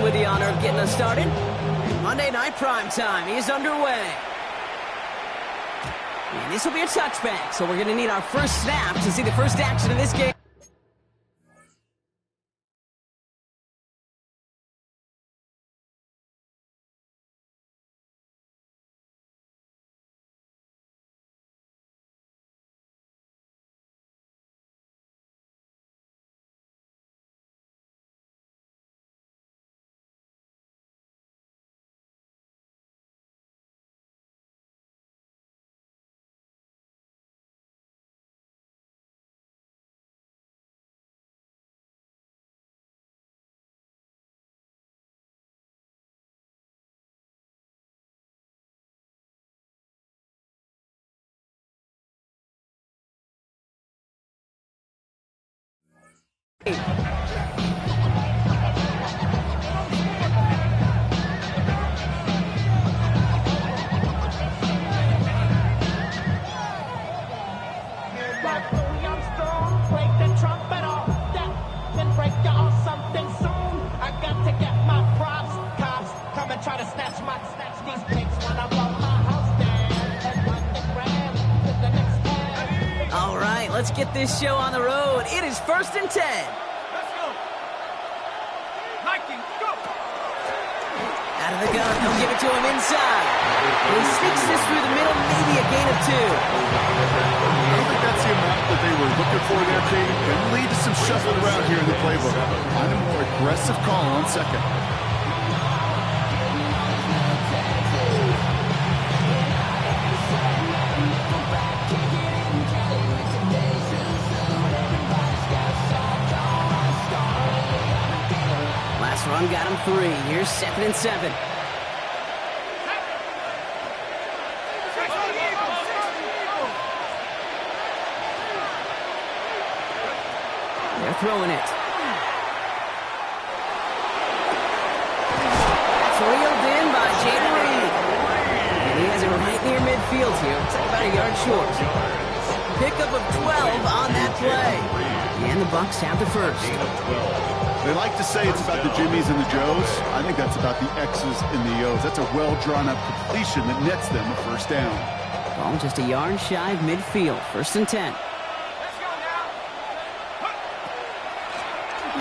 in with the honor of getting us started. Monday Night Primetime is underway. And this will be a touchback, so we're going to need our first snap to see the first action of this game. Let's get this show on the road. It is 1st and 10. Let's go. Vikings, go. Out of the gun. They'll give it to him inside. He sneaks this through the middle, maybe a gain of 2. I don't think that's the amount that they were looking for there, Katie. Can lead to some shuffling around here in the playbook. Find a more aggressive call on second. Run got him 3. Here's 2nd and 7. They're throwing it. That's reeled in by Jaden Reed. And he has it right near midfield here. It's like about a yard short. Pickup of 12 on that play. And the Bucs have the first. They like to say it's about the Jimmies and the Joes. I think that's about the X's and the O's. That's a well-drawn-up completion that nets them a first down. Ball just a yard shy of midfield. 1st and 10.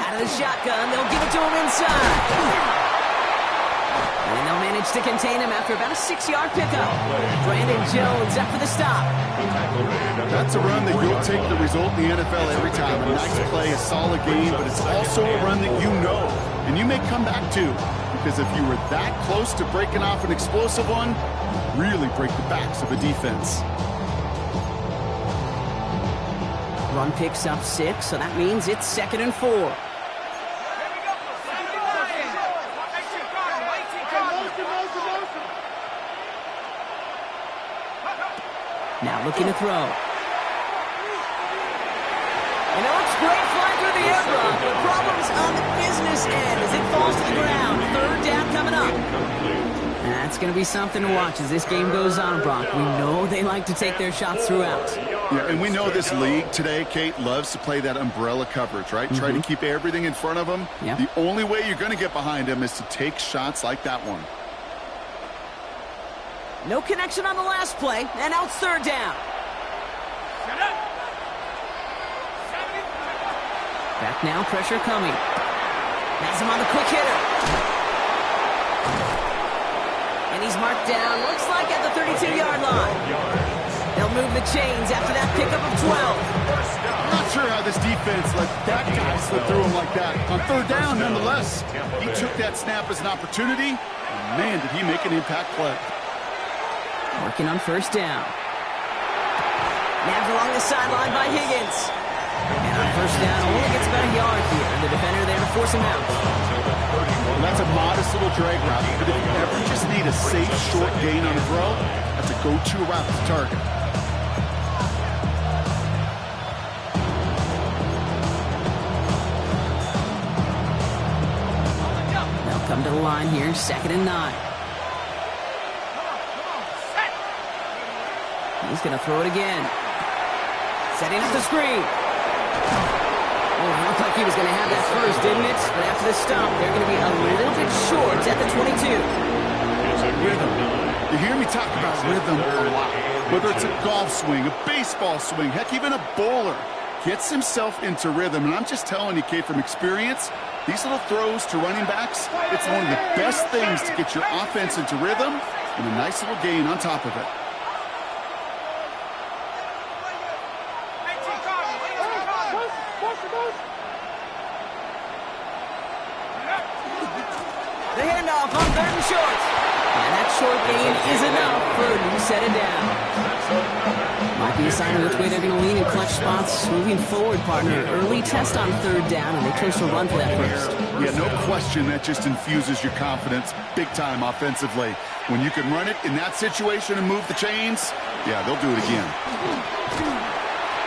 Out of the shotgun, they'll give it to him inside. And they'll manage to contain him after about a 6-yard pickup. Brandon Jones up for the stop. That's a run that you'll take the result in the NFL every time. A nice play, a solid game, but it's also a run that you know, and you may come back to, because if you were that close to breaking off an explosive one, really break the backs of a defense. Run picks up 6, so that means it's 2nd and 4. Now looking to throw. And it looks great flying through the air, Brock. The problem's on the business end as it falls to the ground. 3rd down coming up. And that's going to be something to watch as this game goes on, Brock. We know they like to take their shots throughout. Yeah, and we know this league today, Kate, loves to play that umbrella coverage, right? Try to keep everything in front of them. Yep. The only way you're going to get behind them is to take shots like that one. No connection on the last play, and now it's 3rd down. Back now, pressure coming. Has him on the quick hitter. And he's marked down, looks like at the 32-yard line. They'll move the chains after that pickup of 12. I'm not sure how this defense let that guy slip through him like that. On 3rd down, nonetheless, he took that snap as an opportunity, and man, did he make an impact play. Working on 1st down. Nabbed along the sideline by Higgins. And on 1st down, only gets about a yard here. And the defender there to force him out. Well, that's a modest little drag route. But if you ever just need a safe, short gain on a throw, that's a go-to route to target. They'll come to the line here, 2nd and 9. He's going to throw it again. Setting up the screen. Oh, it looked like he was going to have that first, didn't it? But after the stop, they're going to be a little bit 22. Rhythm. You hear me talk about rhythm a lot. Whether it's a golf swing, a baseball swing, heck, even a bowler gets himself into rhythm. And I'm just telling you, Kate, from experience, these little throws to running backs, it's one of the best things to get your offense into rhythm and a nice little gain on top of it. The handoff on 3rd and short. And that short gain is enough for a new set of down. Might be a sign of which way they're going to lean in clutch spots. Moving forward, partner. Early test on 3rd down, and they chose to run for that first. Yeah, no question that just infuses your confidence big time offensively. When you can run it in that situation and move the chains, yeah, they'll do it again.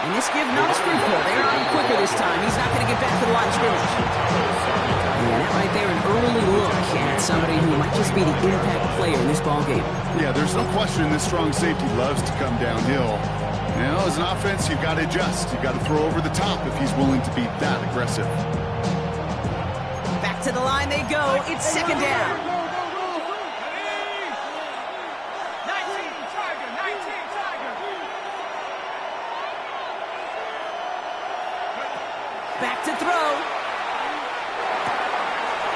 And this give not a sprint pull. They're on quicker this time. He's not going to get back to the line of scrimmage. And that right there, an early look at somebody who might just be the impact player in this ballgame. Yeah, there's no question this strong safety loves to come downhill. Now, as an offense, you've got to adjust. You've got to throw over the top if he's willing to be that aggressive. Back to the line they go. It's 2nd down. Back to throw.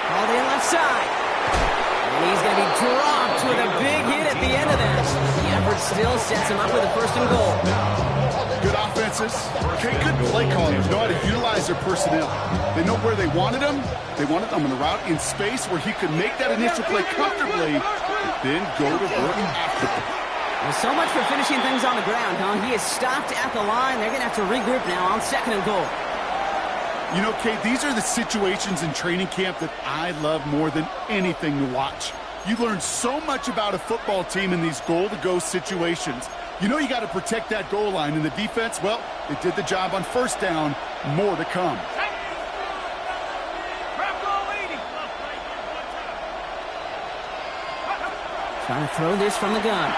All in left side. And he's going to be dropped with a big hit at the end of that. The effort still sets him up with a 1st and goal. Good offenses. Okay, good play callers know how to utilize their personnel. They know where they wanted him. They wanted him on a route in space where he could make that initial play comfortably, then go to work after it. Well, so much for finishing things on the ground, huh? He is stopped at the line. They're going to have to regroup now on 2nd and goal. You know, Kate, these are the situations in training camp that I love more than anything to watch. You learn so much about a football team in these goal-to-go situations. You know you got to protect that goal line, and the defense, well, they did the job on 1st down. More to come. Trying to throw this from the gun.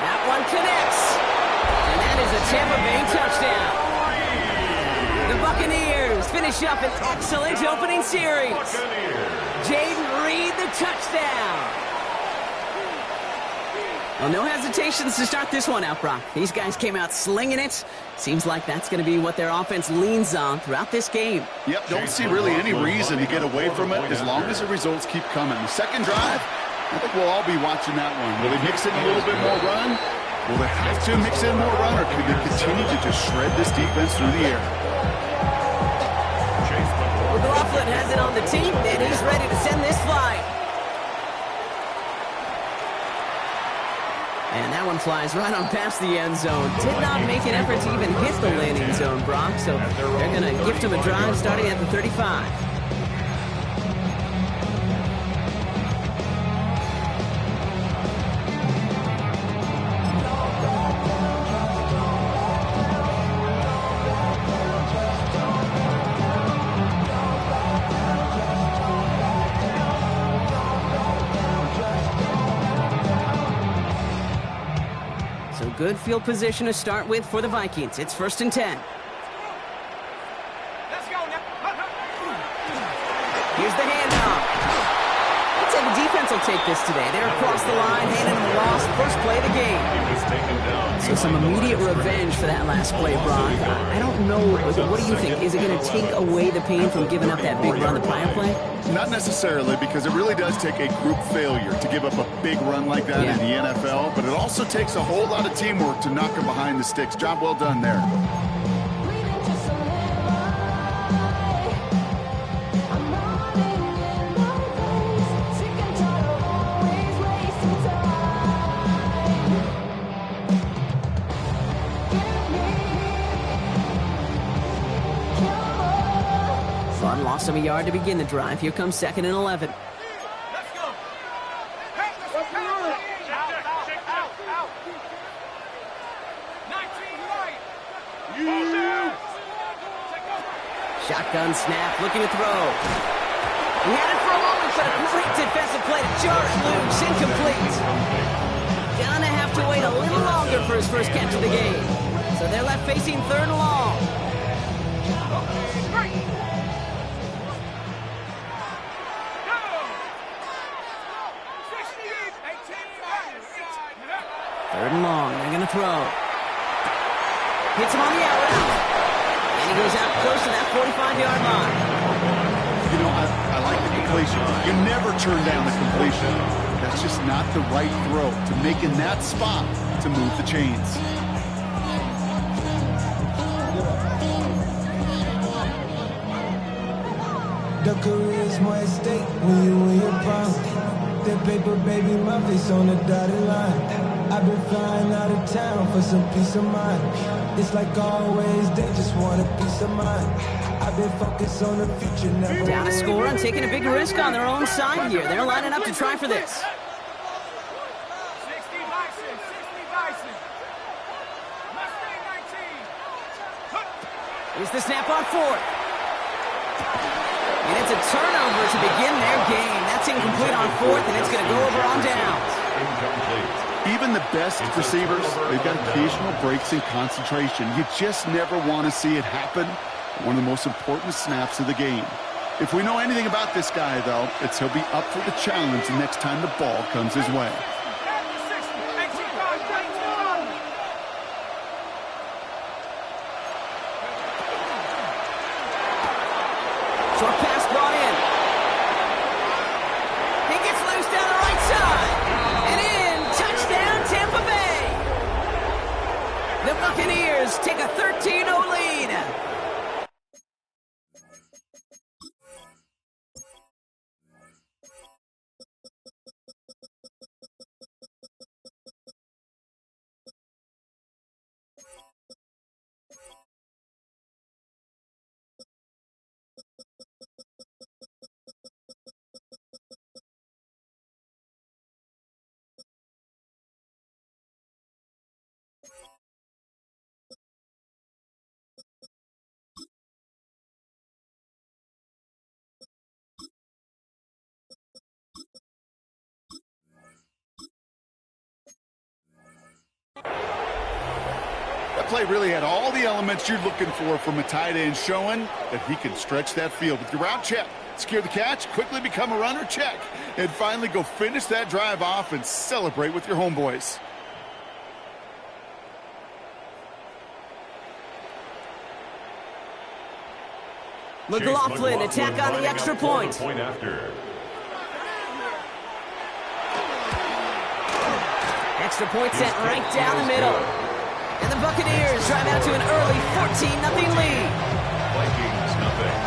That one connects. And that is a Tampa Bay touchdown. The Buccaneers finish up an excellent opening series. Jaden Reed, the touchdown. Well, no hesitations to start this one out, Brock. These guys came out slinging it. Seems like that's going to be what their offense leans on throughout this game. Yep, don't see really any reason to get away from it as long as the results keep coming. The 2nd drive, I think we'll all be watching that one. Will they mix in a little bit more run? Will they have to mix in more run, or could they continue to just shred this defense through the air? McLaughlin has it on the team, and he's ready to send this flying. And that one flies right on past the end zone. Did not make an effort to even hit the landing zone, Brock, so they're going to gift him a drive starting at the 35. Good field position to start with for the Vikings. It's 1st and 10. Let's go now. Here's the handoff. I'd say the defense will take this today. They're across the line, handing them a loss. First play of the game. So some immediate revenge for that last play, Brock. I don't know. What do you think? Is it going to take away the pain from giving up that big run the prior play? Not necessarily, because it really does take a group failure to give up a big run like that in the NFL, but it also takes a whole lot of teamwork to knock them behind the sticks. Job well done there. Lost him a yard to begin the drive. Here comes 2nd and 11. Let's go. Hey, out. 19 right. Shotgun snap, looking to throw. He had it for a moment, but a great defensive play to jar it loose. Incomplete. Gonna have to wait a little longer for his first catch of the game. So they're left facing 3rd and long. Third and long. They're going to throw. Hits him on the out route. And he goes out close to that 45-yard line. You know, I like the completion. You never turn down the completion. That's just not the right throw to make in that spot to move the chains. The career's more at stake when you win your prime. That paper, baby, my face on the dotted line. I've been flying out of town for some peace of mind. It's like always, they just want a piece of mind. I've been focused on the future, never. Down to score and taking a big risk on their own side here. They're lining up to try for this. 60 Bison, 60 Bison. Mustang 19. Here's the snap on fourth. And it's a turnover to begin their game. That's incomplete on fourth, and it's going to go over on downs. Even the best receivers, they've got occasional breaks in concentration. You just never want to see it happen. One of the most important snaps of the game. If we know anything about this guy, though, it's he'll be up for the challenge the next time the ball comes his way. Short pass brought in. He gets loose down the right side. And in. Touchdown, Tampa Bay. The Buccaneers take a 13-0 lead. That play really had all the elements you're looking for from a tight end, showing that he can stretch that field with your route check, secure the catch, quickly become a runner check, and finally go finish that drive off and celebrate with your homeboys. McLaughlin attack on the extra point. Extra point sent right down the middle. And the Buccaneers drive out to an early 14-0 lead. Vikings nothing.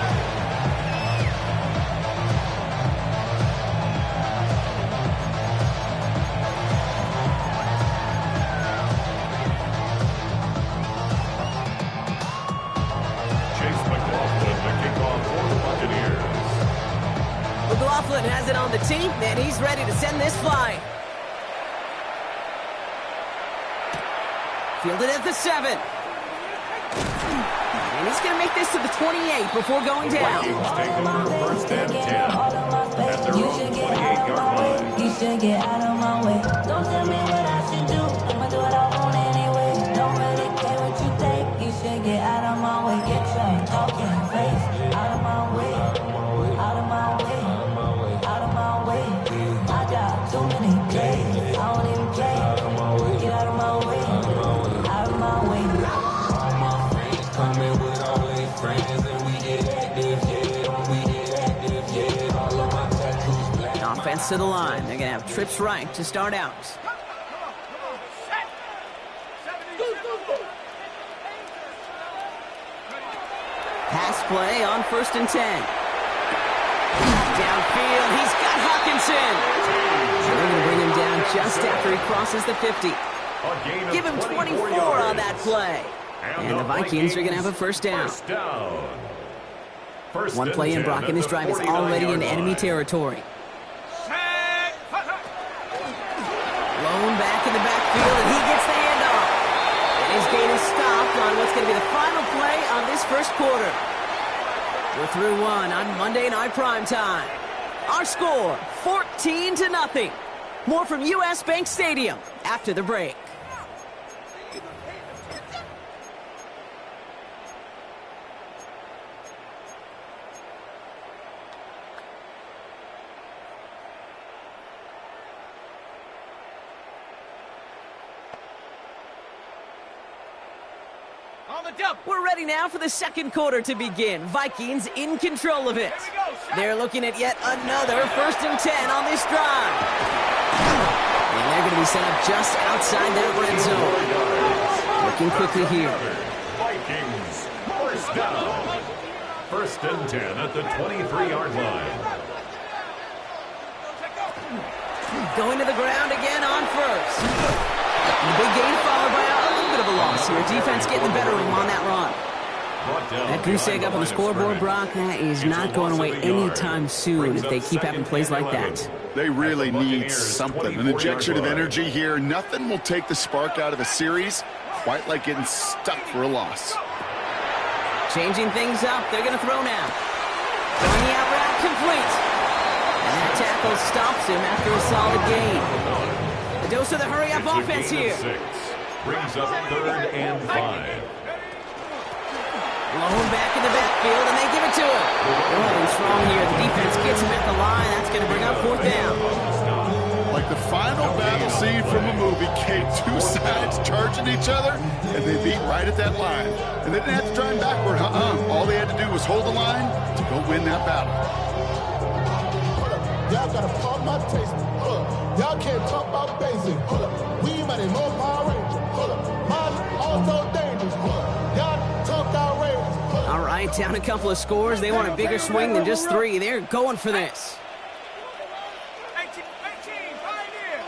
Chase McLaughlin, the kickoff for the Buccaneers. McLaughlin has it on the tee, and he's ready to send this flying. Fielded at the 7. And he's going to make this to the 28 before going down. Vikings taking their first and 10 at their own 28-yard line. You should get out of my way. Don't tell me what I should do. I'ma do what I want anyway. Don't really care what you think. You should get out of my way. Get your talking face out of my way. Out of my way. Out of my way. I got too many plays. I don't even play. Get out of my way. Out of my way. All my friends coming with all their friends, and we get active, yeah. We get active, yeah. All of my tattoos black. Offense to the line. They're going to have trips right to start out. Pass play on 1st and 10. Downfield, he's got Hawkinson. They're going to bring him down just after he crosses the 50. Give him 24 on that play. And the Vikings are going to have a first down. One play in, Brock, and this drive is already in enemy territory. Blown back in the backfield, and he gets the handoff. And his gain is stopped on what's going to be the final play on this first quarter. We're through one on Monday Night Primetime. Our score, 14-0. More from U.S. Bank Stadium after the break. On the double. We're ready now for the second quarter to begin. Vikings in control of it. Here we go. Shot. They're looking at yet another 1st and 10 on this drive. And they're going to be set up just outside their red zone. Looking quickly here. Vikings, first down. 1st and 10 at the 23-yard line. Going to the ground again on first. And a big gain followed by a little bit of a loss here. Defense getting the better of them on that run. That goose egg up on the scoreboard, Brock, that is not going away anytime soon if they keep having plays like that. They really need something. An injection of energy here. Nothing will take the spark out of a series quite like getting stuck for a loss. Changing things up. They're going to throw now. Throwing the out route complete. And that tackle stops him after a solid gain. A dose of the hurry-up offense here. Brings up 3rd and 5. Blown back in the backfield, and they give it to him. They're holding strong here. The defense gets him at the line. That's going to bring up 4th down. Like the final battle scene from a movie, Kate, two sides charging each other, and they beat right at that line. And they didn't have to drive backward, All they had to do was hold the line to go win that battle. Y'all gotta pump my taste. Y'all can't talk about basic. We mighty more Power Ranger. Mine also dangerous. Y'all talk outrageous. All right, down a couple of scores. They want a bigger swing than just 3. They're going for this. 18, Pioneer.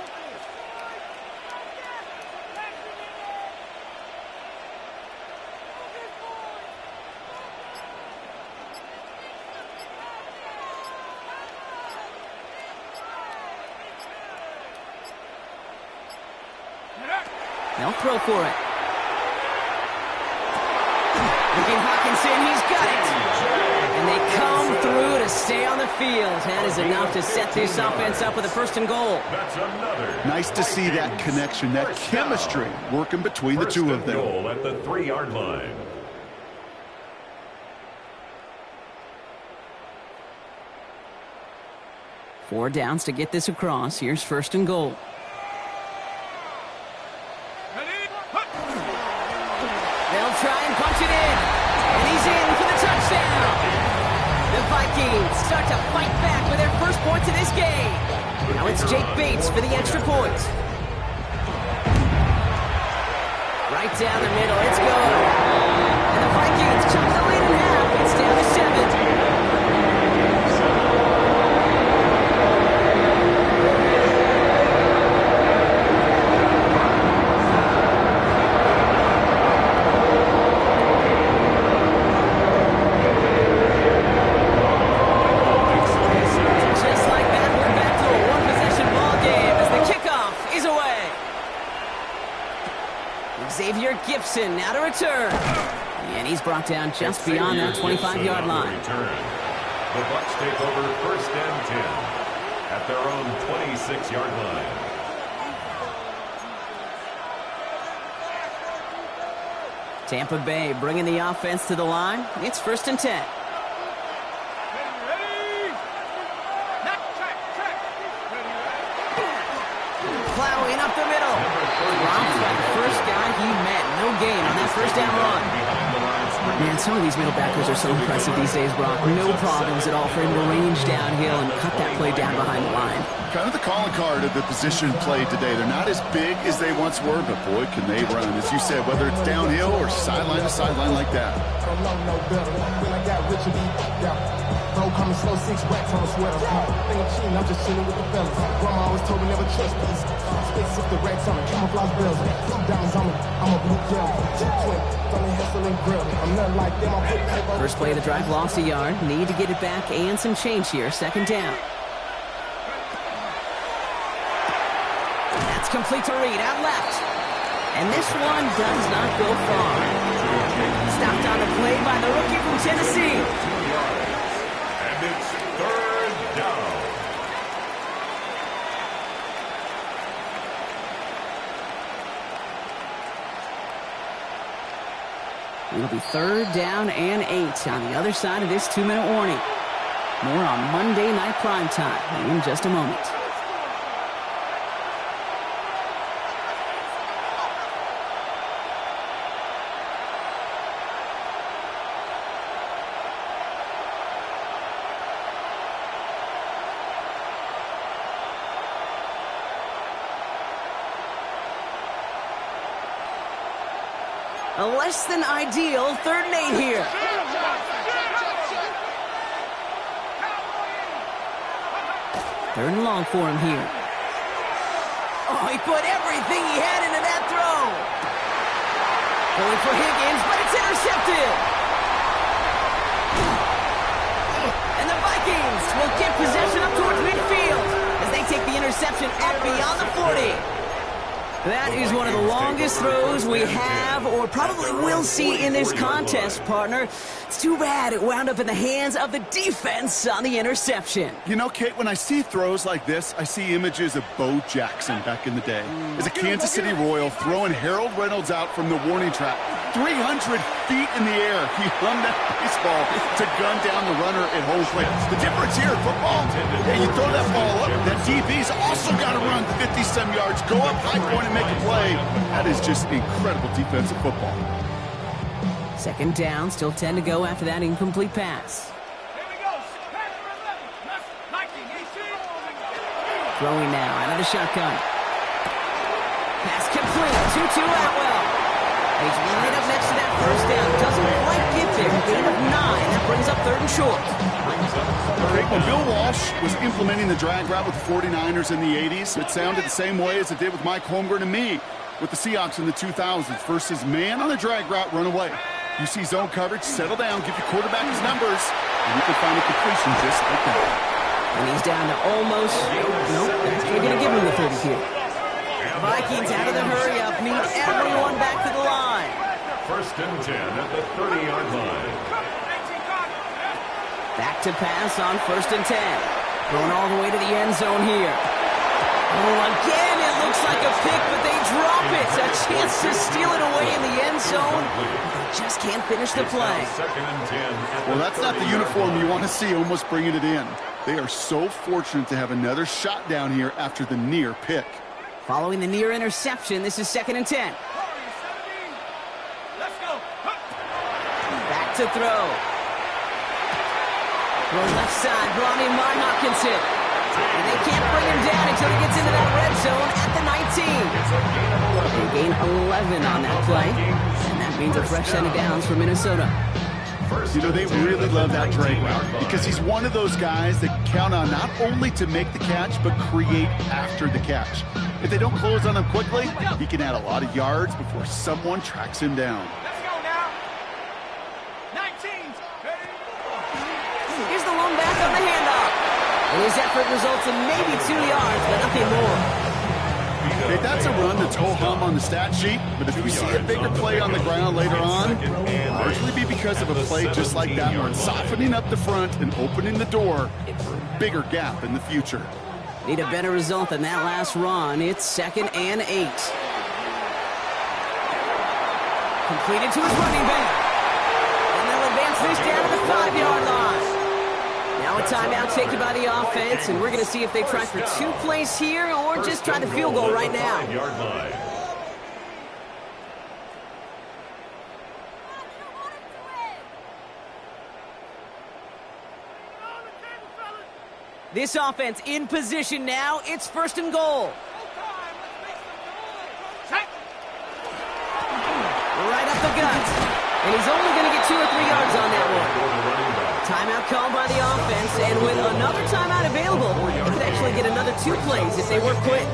They'll throw for it. Looking Hawkinson, he's got it. And they come through to stay on the field. That is enough to set this offense up with a 1st and goal. That's another. Nice to see that connection, that chemistry working between the two of them. Goal at the 3-yard line. Four downs to get this across. Here's 1st and goal. They'll try and punch it in. And he's in for the touchdown. The Vikings start to fight back with their first points of this game. Now it's Jake Bates for the extra point. Right down the middle. It's good. And the Vikings chop the lead in half. It's down to 7. Gibson now to return. And he's brought down just beyond that 25-yard line. The Bucs take over 1st and 10 at their own 26-yard line. Tampa Bay bringing the offense to the line. It's 1st and 10. Plowing up the middle. Dropped by the first guy he met. No gain on that 1st down run. Man, some of these middle backers are so impressive these days, Brock. No problems at all for him to range downhill and cut that play down behind the line. Kind of the calling card of the position played today. They're not as big as they once were, but boy, can they run. As you said, whether it's downhill or sideline to sideline like that. No better. When I got rich and bro coming slow, 6 racks on a sweater. Think I'm cheating, I'm just chilling with the fellas. Grandma always told me never trust these. Space up the racks on me, camouflage bells. Blue diamonds on me, I'm a blue gel. Twin, funny hustle and grill. I'm nothing like them, I'm putting paper. First play of the drive, lost a yard. Need to get it back and some change here. 2nd down. That's complete to Reed out left. And this one does not go far. Stopped on the play by the rookie from Tennessee. And it's 3rd down. It'll be 3rd down and 8 on the other side of this 2-minute warning. More on Monday Night Primetime in just a moment. A less than ideal 3rd and 8 here. Third and long for him here. Oh, he put everything he had into that throw. Going for Higgins, but it's intercepted. And the Vikings will get possession up towards midfield as they take the interception up beyond the 40. That is one of the longest throws we have or probably will see in this contest, partner. It's too bad it wound up in the hands of the defense on the interception. You know, Kate, when I see throws like this, I see images of Bo Jackson back in the day. As a Kansas City Royal throwing Harold Reynolds out from the warning track. 300 feet in the air, he hung that baseball to gun down the runner at home plate. The difference here in football, you throw that ball up, that DB's also got to run 50-some yards, go up high point and make a play. That is just incredible defensive football. 2nd down, still 10 to go after that incomplete pass. Here we go. Throwing now out of the shotgun. Pass complete. 2-2 Atwell. He's right up next to that 1st down. Doesn't quite get there. Gain of 9. That brings up 3rd and short. Okay, when Bill Walsh was implementing the drag route with the 49ers in the 80s, it sounded the same way as it did with Mike Holmgren and me with the Seahawks in the 2000s. Versus man on the drag route, run away. You see zone coverage, settle down, give your quarterback his numbers, and you can find a completion just like that. And he's down to almost, nope, that's going to give him the 30 here. Vikings out of the hurry-up, need everyone back to the line. 1st and 10 at the 30-yard line. Back to pass on 1st and 10. Going all the way to the end zone here. Oh, again, it looks like a pick, but they drop it. A chance to steal it away in the end zone. They just can't finish the play. Well, that's not the uniform you want to see almost bringing it in. They are so fortunate to have another shot down here after the near pick. Following the near interception, this is 2nd and 10. Let's go. Back to throw. Throw left side, brought in by Hopkinson. And they can't bring him down until he gets into that red zone at the 19. They gain 11 on that play. And that means a fresh set of downs for Minnesota. You know, they really love that drag route because he's one of those guys that count on not only to make the catch, but create after the catch. If they don't close on him quickly, he can add a lot of yards before someone tracks him down. Let's go now. 19. Here's the lone back on the handoff. And his effort results in maybe 2 yards, but nothing more. Okay, that's a run that's ho-hum on the stat sheet, but if you see a bigger play on the ground later on, it'll largely be because of a play just like that one, softening up the front and opening the door for a bigger gap in the future. Need a better result than that last run. It's 2nd and 8. Completed to his running back. And they'll advance this down to the 5-yard line. Now a timeout taken by the offense, and we're going to see if they try for 2 plays here or just try the field goal right now. This offense in position now. It's 1st and goal. Right up the gut. And he's only going to get 2 or 3 yards on that one. Timeout called by the offense, and with another timeout available, they could actually get another 2 plays if they work quick.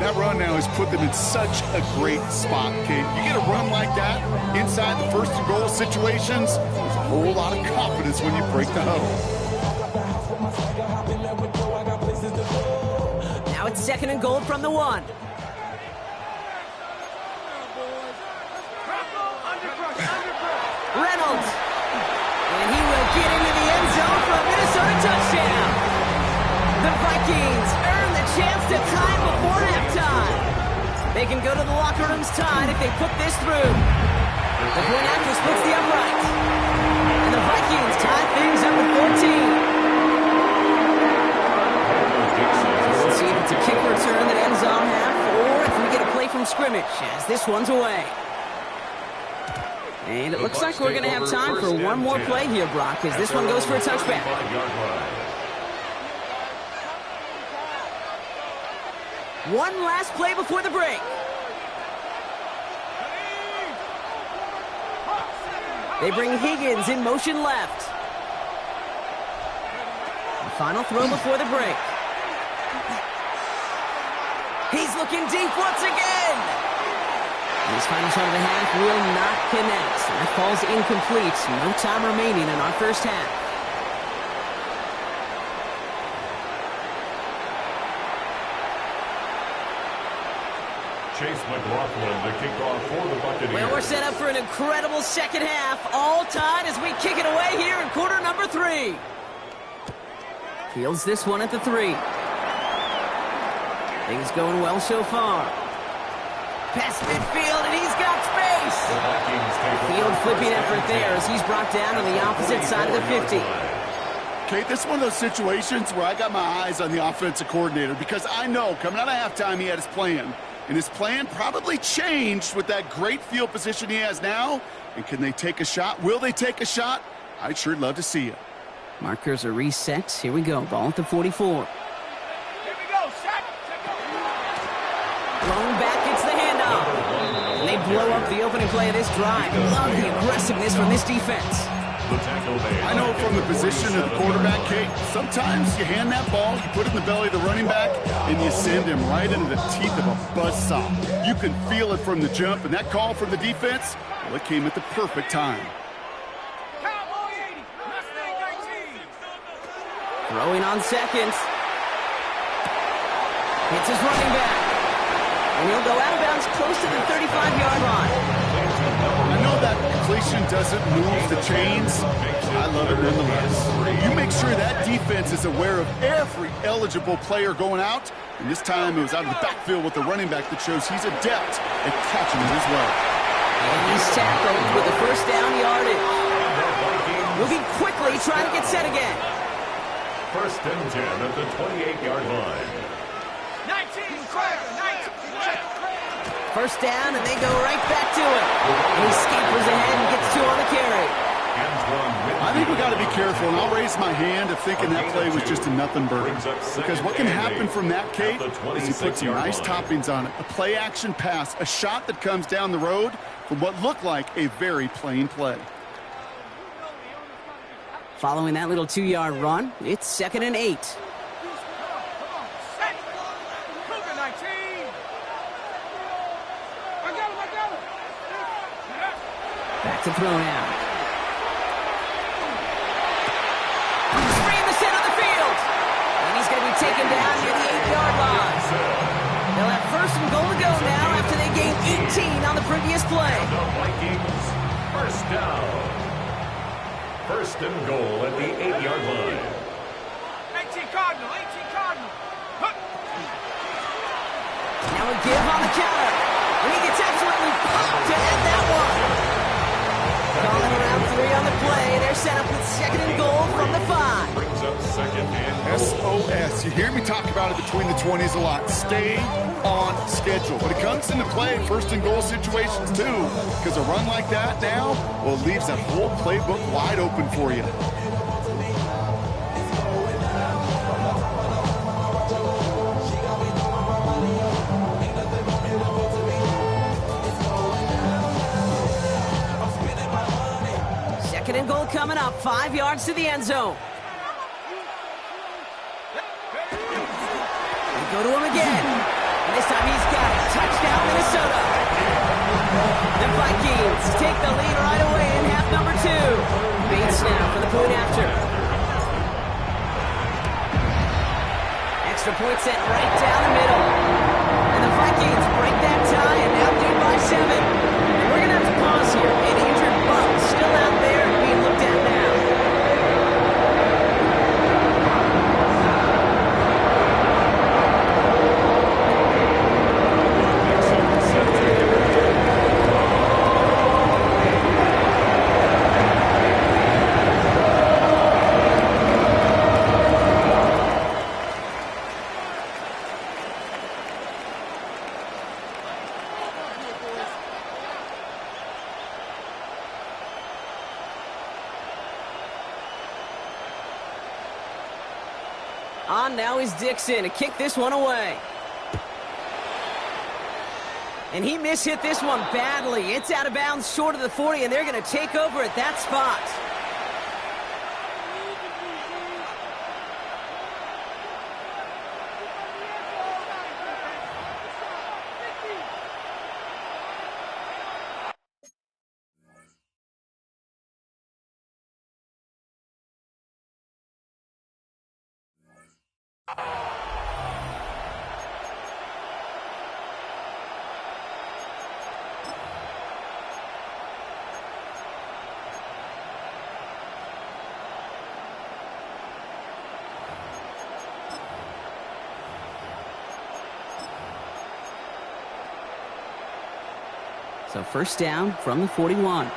That run now has put them in such a great spot, Kate. You get a run like that inside the 1st and goal situations, there's a whole lot of confidence when you break the huddle. Now it's 2nd and goal from the 1. Reynolds. And he will get into the end zone for a Minnesota touchdown. The Vikings earn the chance to tie before halftime. They can go to the locker rooms tied if they put this through. The point after splits the upright. And the Vikings tie things up with 14. We'll see if it's a kick return that ends on half, or if we get a play from scrimmage, as this one's away. And it looks like we're going to have time for one more play here, Brock, as this one goes for a touchback. One last play before the break. They bring Higgins in motion left. The final throw before the break. He's looking deep once again. And his final shot of the half will not connect. That falls incomplete. No time remaining in our first half. Chase McLaughlin to kick off for the Buccaneers. Well, we're set up for an incredible second half. All tied as we kick it away here in quarter number 3. Fields this one at the 3. Things going well so far. Past midfield, and he's got space. Field flipping effort there as he's brought down on the opposite side of the 50. Okay, this is one of those situations where I got my eyes on the offensive coordinator because I know coming out of halftime he had his plan. And his plan probably changed with that great field position he has now. And can they take a shot? Will they take a shot? I'd sure love to see it. Markers are reset. Here we go. Ball at the 44. Thrown back, it's the handoff. And they blow up the opening play of this drive. Love the aggressiveness from this defense. I know from the position of the quarterback, Kate, sometimes you hand that ball, you put it in the belly of the running back, and you send him right into the teeth of a buzzsaw. You can feel it from the jump, and that call from the defense, well, it came at the perfect time. Throwing on seconds. Hits his running back. And he'll go out of bounds close to the 35-yard line. I know that completion doesn't move the chains. I love it nonetheless. You make sure that defense is aware of every eligible player going out. And this time it was out of the backfield with the running back that shows he's adept at catching it as well. And he's tackled with the first down yardage. Moving quickly, trying to get set again. First and 10 at the 28-yard line. 19, clear, 19, check. First down, and they go right back to it. And he scampers ahead and gets 2 on the carry. I think we got to be careful, and I'll raise my hand of thinking that play was just a nothing burger. Because what can happen from that, Kate, is he puts some nice toppings on it. A play-action pass, a shot that comes down the road from what looked like a very plain play. Following that little 2-yard run, it's 2nd and 8. Back to throw now. Screen the center of the field. And he's going to be taken down near the 8-yard line. They'll have first and goal to go now after they gained 18 on the previous play. The Vikings, first down. First and goal at the 8-yard line. 18 Cardinal, 18 Cardinal. Now a give on the counter. And he gets absolutely popped to end that one. Calling around 3 on the play. They're set up with 2nd and goal from the 5. Brings up 2nd and SOS. You hear me talk about it between the 20s a lot. Stay on schedule. But it comes into play in first and goal situations too. Because a run like that now, well, it leaves that whole playbook wide open for you. Second and goal coming up. 5 yards to the end zone. They go to him again. And this time he's got it. Touchdown, Minnesota. The Vikings take the lead right away in half number 2. Bates now for the point after. Extra point set right down the middle. And the Vikings break that tie and now lead by 7. And we're going to have to pause here. An injured Buck still out there being looked at now. On now is Dixon to kick this one away. And he mishit this one badly. It's out of bounds short of the 40, and they're going to take over at that spot. So first down from the 41.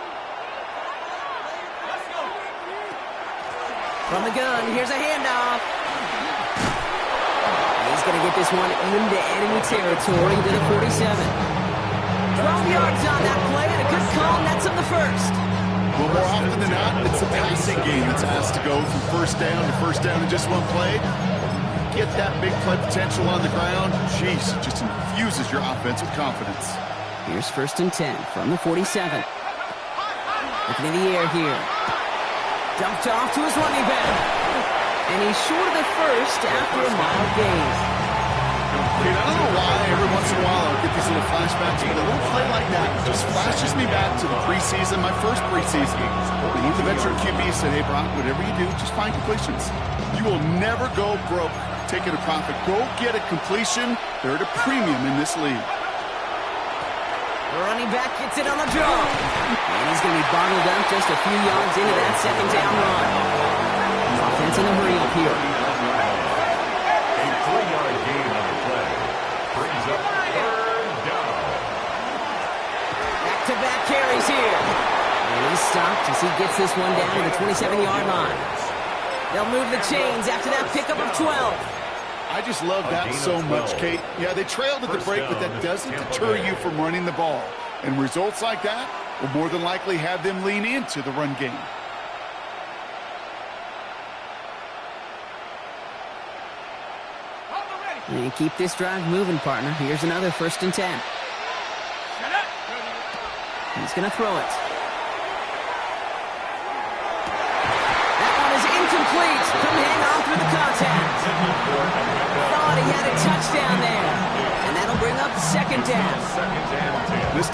From the gun, here's a handoff. He's going to get this one into enemy territory to the 47. 12 yards on that play, and a good call nets him the first. Well, more often than not, it's the passing game that's asked to go from first down in just one play. Get that big play potential on the ground. Jeez, it just infuses your offense with confidence. Here's first and 10 from the 47. Looking in the air here. Dumped off to his running back. And he's short of the first after a mild gain. I don't know why every once in a while I'll get these little flashbacks, but a little play like that just flashes me back to the preseason, my first preseason. When the veteran QB said, hey, Brock, whatever you do, just find completions. You will never go broke taking a profit. Go get a completion. They're at a premium in this league. The running back gets it on the draw. And he's going to be bottled up just a few yards into that second down run. The offense in a hurry up here. A 3-yard gain on the play. Brings up third down. Back-to-back carries here. And he's stopped as he gets this one down to the 27-yard line. They'll move the chains after that pickup of 12. I just love that so much, Kate. Yeah, they trailed at the break, but that doesn't deter you from running the ball. And results like that will more than likely have them lean into the run game. And keep this drive moving, partner. Here's another first and 10. He's going to throw it. That one is incomplete. Couldn't hang on through the contact. Thought he had a touchdown there. And that'll bring up second down. This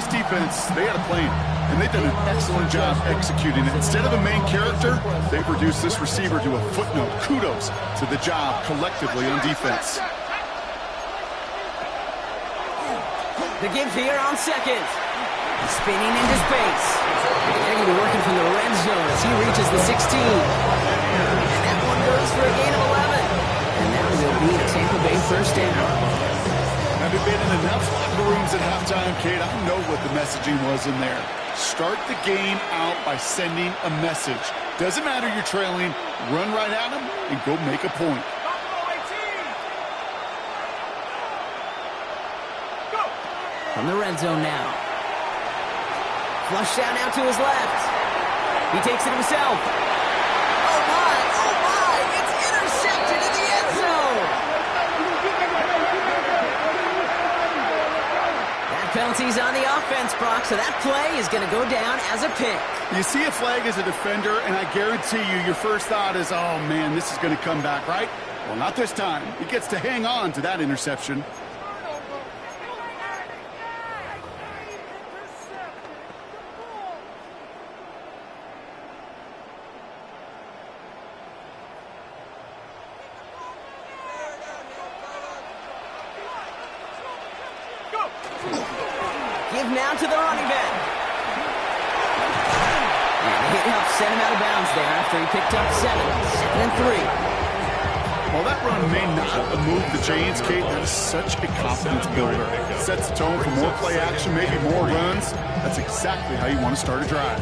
defense, they had a plan. And they've done an excellent job executing it. Instead of a main character, they've reduced this receiver to a footnote. Kudos to the job collectively on defense. The give here on second. Spinning into space. They're going to be working from the red zone as he reaches the 16. And that one goes for a gain of 11. And that will be a Tampa Bay first down. Having been in enough locker rooms at halftime, Kate, I know what the messaging was in there. Start the game out by sending a message. Doesn't matter you're trailing, run right at them and go make a point. From the red zone now. Flush down out to his left. He takes it himself. Oh my, it's intercepted in the end zone. That penalty's on the offense, Brock, so that play is going to go down as a pick. You see a flag as a defender, and I guarantee you your first thought is, oh man, this is going to come back, right? Well, not this time. He gets to hang on to that interception. Give now to the running back. And the hit helped send him out of bounds there after he picked up 7 and 3. While that run may not move the chains, Kate, that is such a confidence builder. It sets the tone for more play action, maybe more runs. That's exactly how you want to start a drive.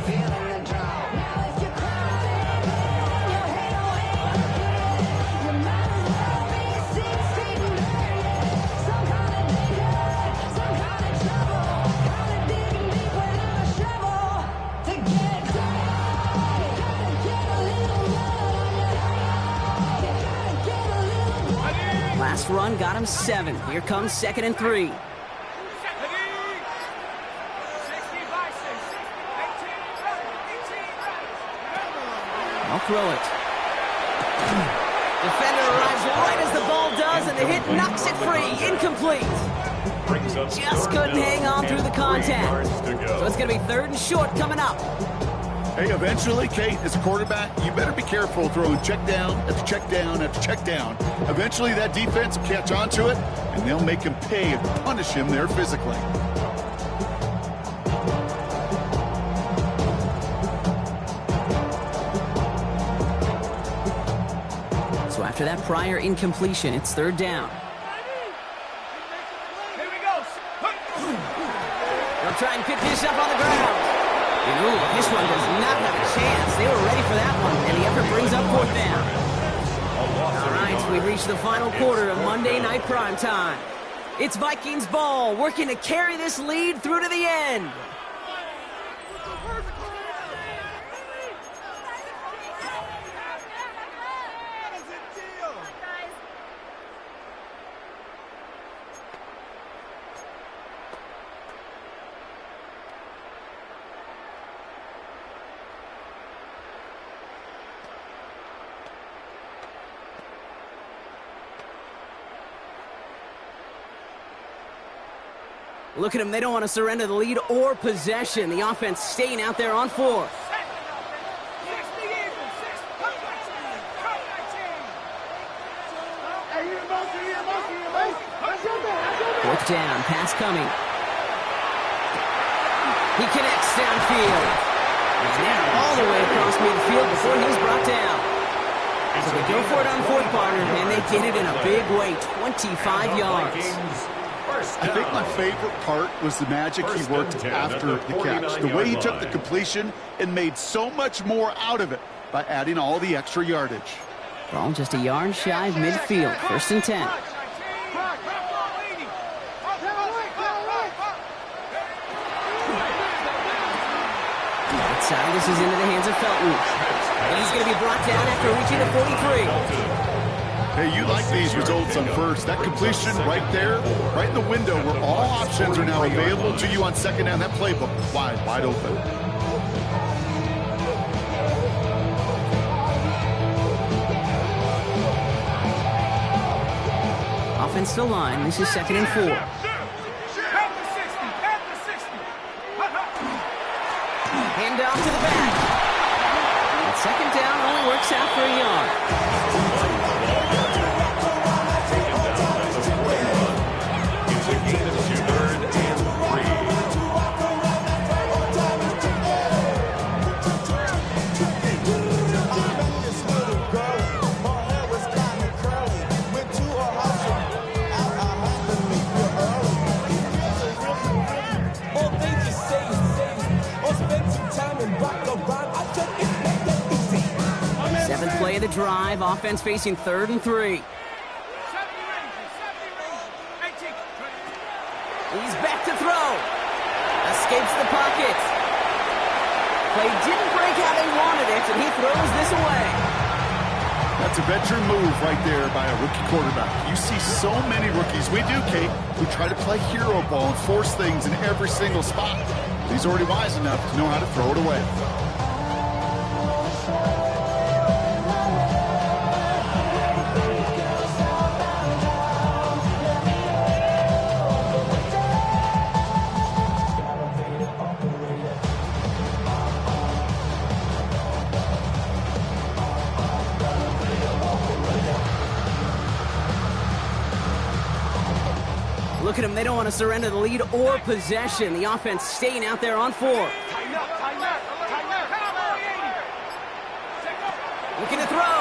Last run got him 7. Here comes 2nd and 3. throw it. Defender arrives right as the ball does, and the hit knocks it free. Incomplete. Just couldn't hang on through the contact. So it's going to be 3rd and short coming up. Hey, eventually, Kate, as a quarterback, you better be careful throwing check down after check down after check down. Eventually, that defense will catch on to it, and they'll make him pay and punish him there physically. So after that prior incompletion, it's 3rd down. Here we go. They'll try and pick this up on the ground. And ooh, this one does not have a chance. They were ready for that one, and the effort brings up 4th down. All right, we've reached the final quarter of Monday Night Primetime. It's Vikings ball, working to carry this lead through to the end. Look at them. They don't want to surrender the lead or possession. The offense staying out there on 4th. 4th down. Pass coming. He connects downfield. And now all the way across midfield before he's brought down. So they go for it on 4th, partner, and they get it in a big way, 25 yards. I think my favorite part was the magic he worked after the catch. The way he took the completion and made so much more out of it by adding all the extra yardage. Ball just a yard shy of midfield, 1st and 10. Outside, this is into the hands of Felton. And he's going to be brought down after reaching the 43. Hey, you like these results on 1st. That completion right there, right in the window where all options are now available to you on 2nd down. That playbook wide open. Offensive line, this is 2nd and 4. Hand off to the back. And 2nd down only works out for a yard. The drive, offense facing 3rd and 3. He's back to throw. Escapes the pocket. Play didn't break how they wanted it, and he throws this away. That's a veteran move right there by a rookie quarterback. You see so many rookies, we do, Kate, who try to play hero ball and force things in every single spot. He's already wise enough to know how to throw it away. Look at them. They don't want to surrender the lead or possession. The offense staying out there on 4. Looking to throw.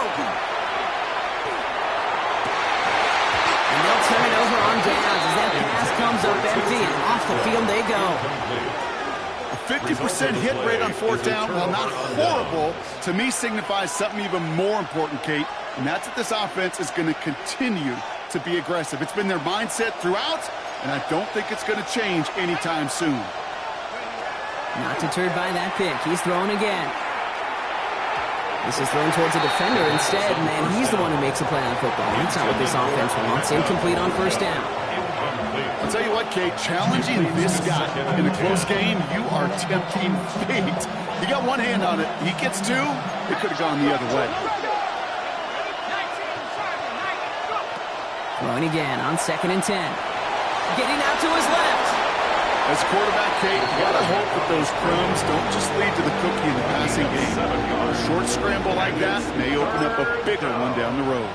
And they'll turn it over on downs as that pass comes up empty, and off the field they go. A 50% hit rate on 4th down, while not horrible, to me signifies something even more important, Kate, and that's that this offense is going to continue to be aggressive. It's been their mindset throughout, and I don't think it's going to change anytime soon. Not deterred by that pick. He's throwing again. This is thrown towards a defender instead, and he's the one who makes a play on football. That's not what this offense wants. Incomplete on 1st down. I'll tell you what, Kate, challenging this guy in a close game, you are tempting fate. You got one hand on it. He gets 2, it could have gone the other way. Throwing again on 2nd and 10. Getting out to his left. As quarterback, Kate, you got to hope that those crumbs don't just lead to the cookie in the passing game. A short scramble like that may open up a bigger one down the road.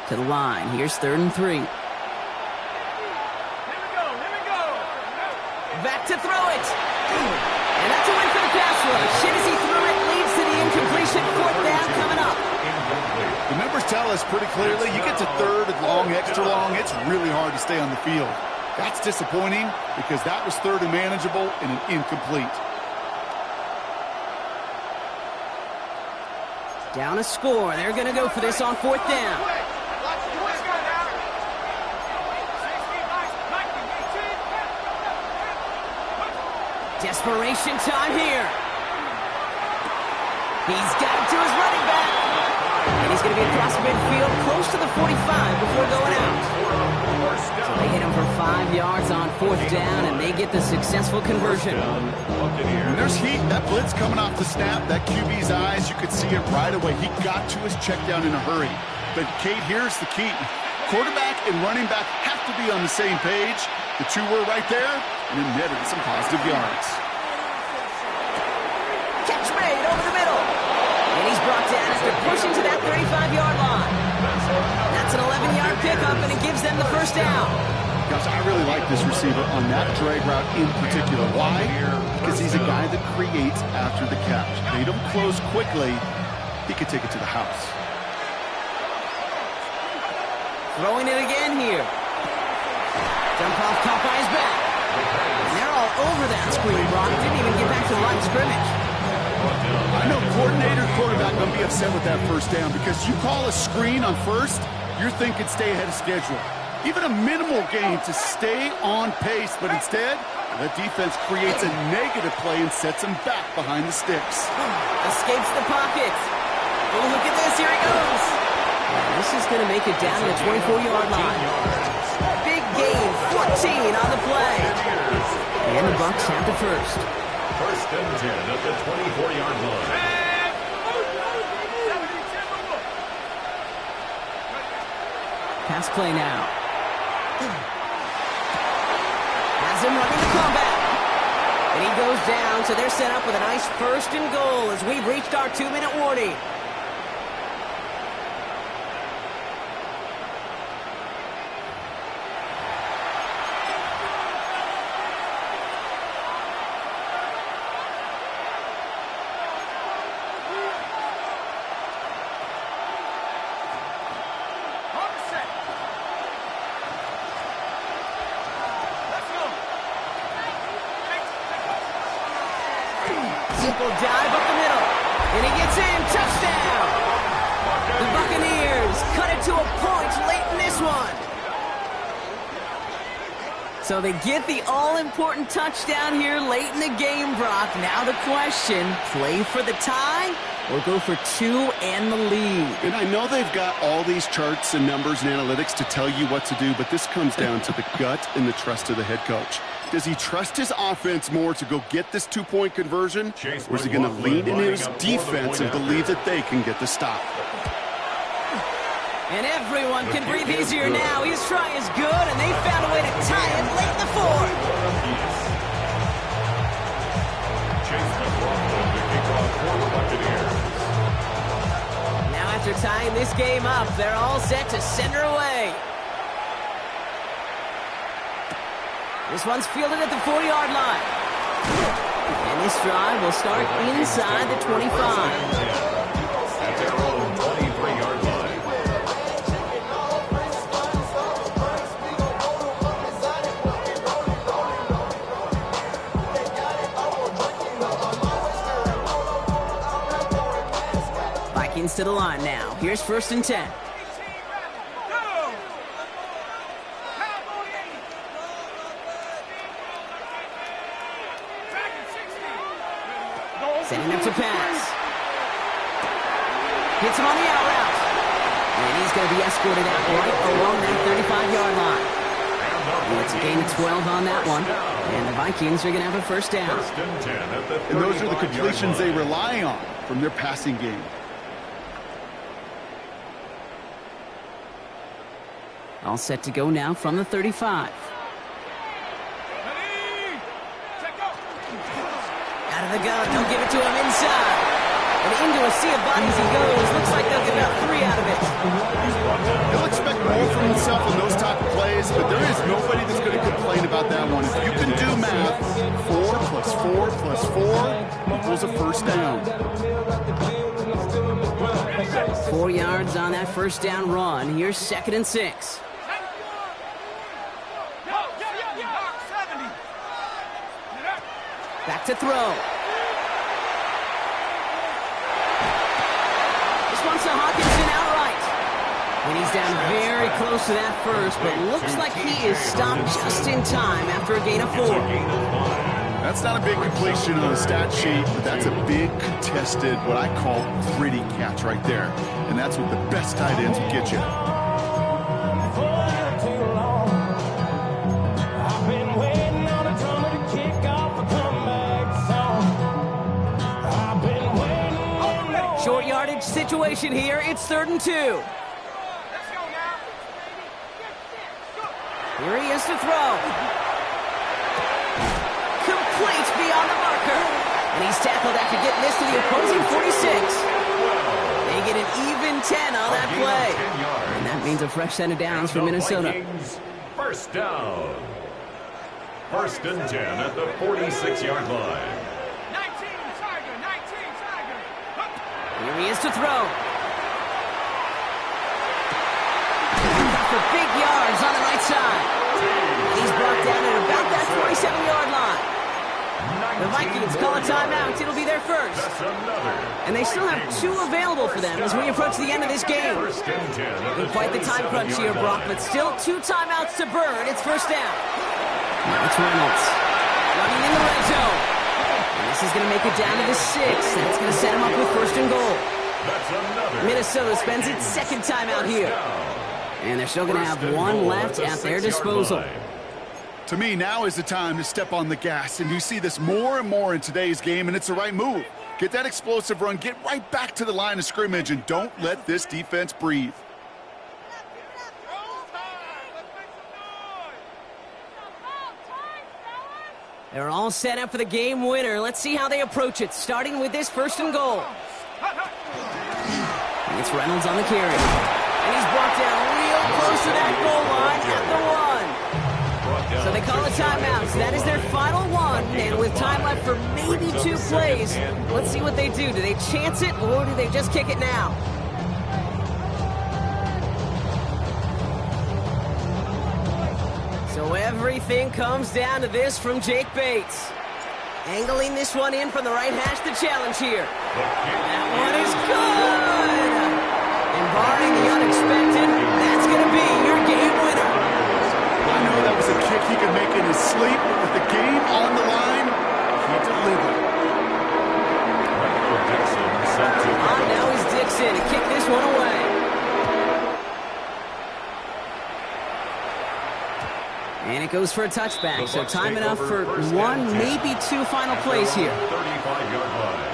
To the line. Here's 3rd and 3. Back to throw it. And that's a win for the pass rush. As he threw it, leads to the incompletion. 4th down coming up. The numbers tell us pretty clearly, you get to 3rd and long, extra long, it's really hard to stay on the field. That's disappointing because that was 3rd and manageable and an incomplete. Down a score. They're going to go for this on 4th down. Desperation time here. He's got it to his running back. And he's going to be across midfield close to the 45 before going out. So they hit him for 5 yards on 4th down, and they get the successful conversion. When there's heat, that blitz coming off the snap, that QB's eyes, you could see it right away. He got to his check down in a hurry. But, Kate, here's the key. Quarterback and running back have to be on the same page. The two were right there, and it netted some positive yards. Catch made over the middle. And he's brought down after pushing to that 35-yard line. That's an 11-yard pickup, and it gives them the 1st down. Gosh, I really like this receiver on that drag route in particular. Why? Because he's a guy that creates after the catch. They don't close quickly. He could take it to the house. Throwing it again here. Jump off caught by his back. And they're all over that screen, Brock. Didn't even get back to the line of scrimmage. I know coordinator, quarterback going to be upset with that 1st down because you call a screen on 1st, you're thinking stay ahead of schedule. Even a minimal gain to stay on pace, but instead, the defense creates a negative play and sets him back behind the sticks. Escapes the pocket. Oh, look at this. Here he goes. This is going to make it down to the 24-yard line. Big gain, 14 on the play. And the Bucs have the 1st. 1st and 10 at the 24-yard line. Pass play now. Has him running the comeback. And he goes down, so they're set up with a nice 1st and goal as we've reached our 2-minute warning. Simple dive up the middle. And he gets in. Touchdown. The Buccaneers cut it to a point late in this one. So they get the all-important touchdown here late in the game, Brock. Now the question, play for the tie or go for 2 and the lead? And I know they've got all these charts and numbers and analytics to tell you what to do, but this comes down to the gut and the trust of the head coach. Does he trust his offense more to go get this 2-point conversion? Or is he going to lean in his defense and believe that they can get the stop? And everyone can breathe easier now. His try is good, and they found a way to tie it late in the 4th. Now after tying this game up, they're all set to send her away. This one's fielded at the 40-yard line. And this drive will start inside the 25. At their own 23-yard line. Vikings to the line now. Here's 1st and 10. Setting up to pass. Hits him on the out route. And he's going to be escorted out right along that 35-yard line. It's a gain of 12 on that one. And the Vikings are going to have a first down. First and 10 at the 35-yard And those are the completions they line. rely on from their passing game. All set to go now from the 35. Out of the gun, they'll give it to him inside. And into a sea of bodies he goes. Looks like they'll get about 3 out of it. He'll expect more from himself in those type of plays, but there is nobody that's going to complain about that one. If you can do math, 4 plus 4 plus 4 equals a first down. 4 yards on that first down run. Here's 2nd and 6. Back to throw. This one's to Hawkinson outright. And he's down very close to that first, but looks like he is stopped just in time after a gain of 4. That's not a big completion on the stat sheet, but that's a big contested, what I call gritty catch right there. And that's what the best tight ends will get you. Short yardage situation here. It's 3rd and 2. Here he is to throw. Complete beyond the marker. And he's tackled after getting this to the opposing 46. They get an even 10 on that play. And that means a fresh set of downs for Minnesota. Vikings, first down. 1st and 10 at the 46-yard line. Here he is to throw. For big yards on the right side. He's brought down at about that 47-yard line. The Vikings call a timeout. It'll be their first. And they still have 2 available for them as we approach the end of this game. In quite the time crunch here, Brock, but still 2 timeouts to burn. It's first down. Now it's Reynolds. Running in the red zone. This is going to make it down to the 6. That's going to set him up with 1st and goal. Minnesota spends its 2nd timeout here. And they're still going to have 1 left at their disposal. To me, now is the time to step on the gas, and you see this more and more in today's game, and it's the right move. Get that explosive run, get right back to the line of scrimmage, and don't let this defense breathe. They're all set up for the game winner. Let's see how they approach it, starting with this 1st and goal. And it's Reynolds on the carry. And he's brought down real close to that goal line at the 1. So they call a timeout. So that is their final one. And with time left for maybe 2 plays, let's see what they do. Do they chance it, or do they just kick it now? So everything comes down to this from Jake Bates. Angling this one in from the right hash, the challenge here. That one is good! And barring the unexpected, that's going to be your game winner. I know that was a kick he could make in his sleep, but with the game on the line, he delivered. Now is Dixon to kick this one away. And it goes for a touchback, so time enough for 1, maybe 2 final plays here. 35-yard line.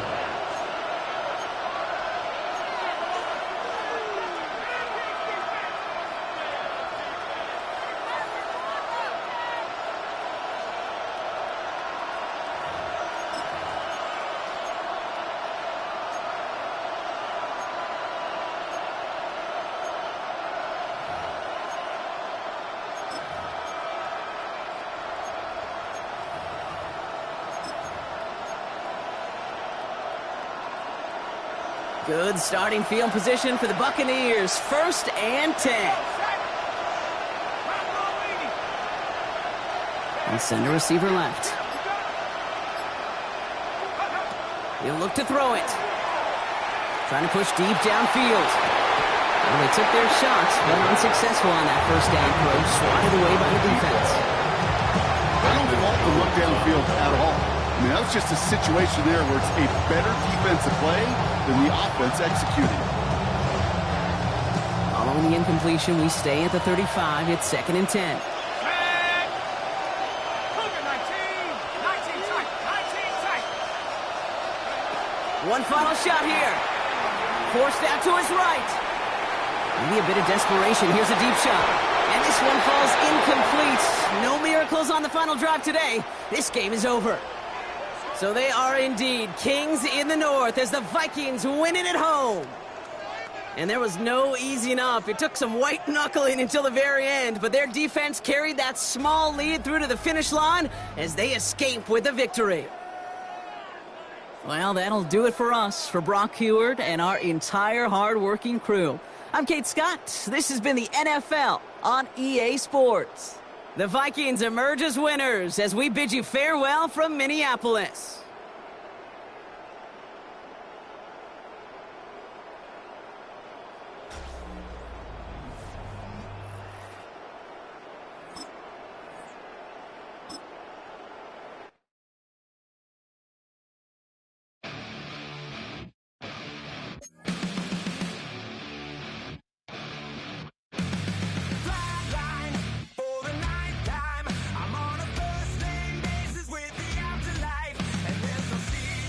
Good starting field position for the Buccaneers. 1st and 10. And send a receiver left. He'll look to throw it. Trying to push deep downfield. Well, they took their shots, but unsuccessful on that 1st down throw. Swatted away by the defense. I don't fault the look downfield at all. I mean, that was just a situation there where it's a better defensive play than the offense executing. Following the incompletion, we stay at the 35. It's 2nd and 10. One final shot here. Forced out to his right. Maybe a bit of desperation. Here's a deep shot. And this one falls incomplete. No miracles on the final drive today. This game is over. So they are indeed kings in the north as the Vikings win it at home. And there was no easing up. It took some white knuckling until the very end, but their defense carried that small lead through to the finish line as they escape with the victory. Well, that'll do it for us, for Brock Heward and our entire hard-working crew. I'm Kate Scott. This has been the NFL on EA Sports. The Vikings emerge as winners as we bid you farewell from Minneapolis.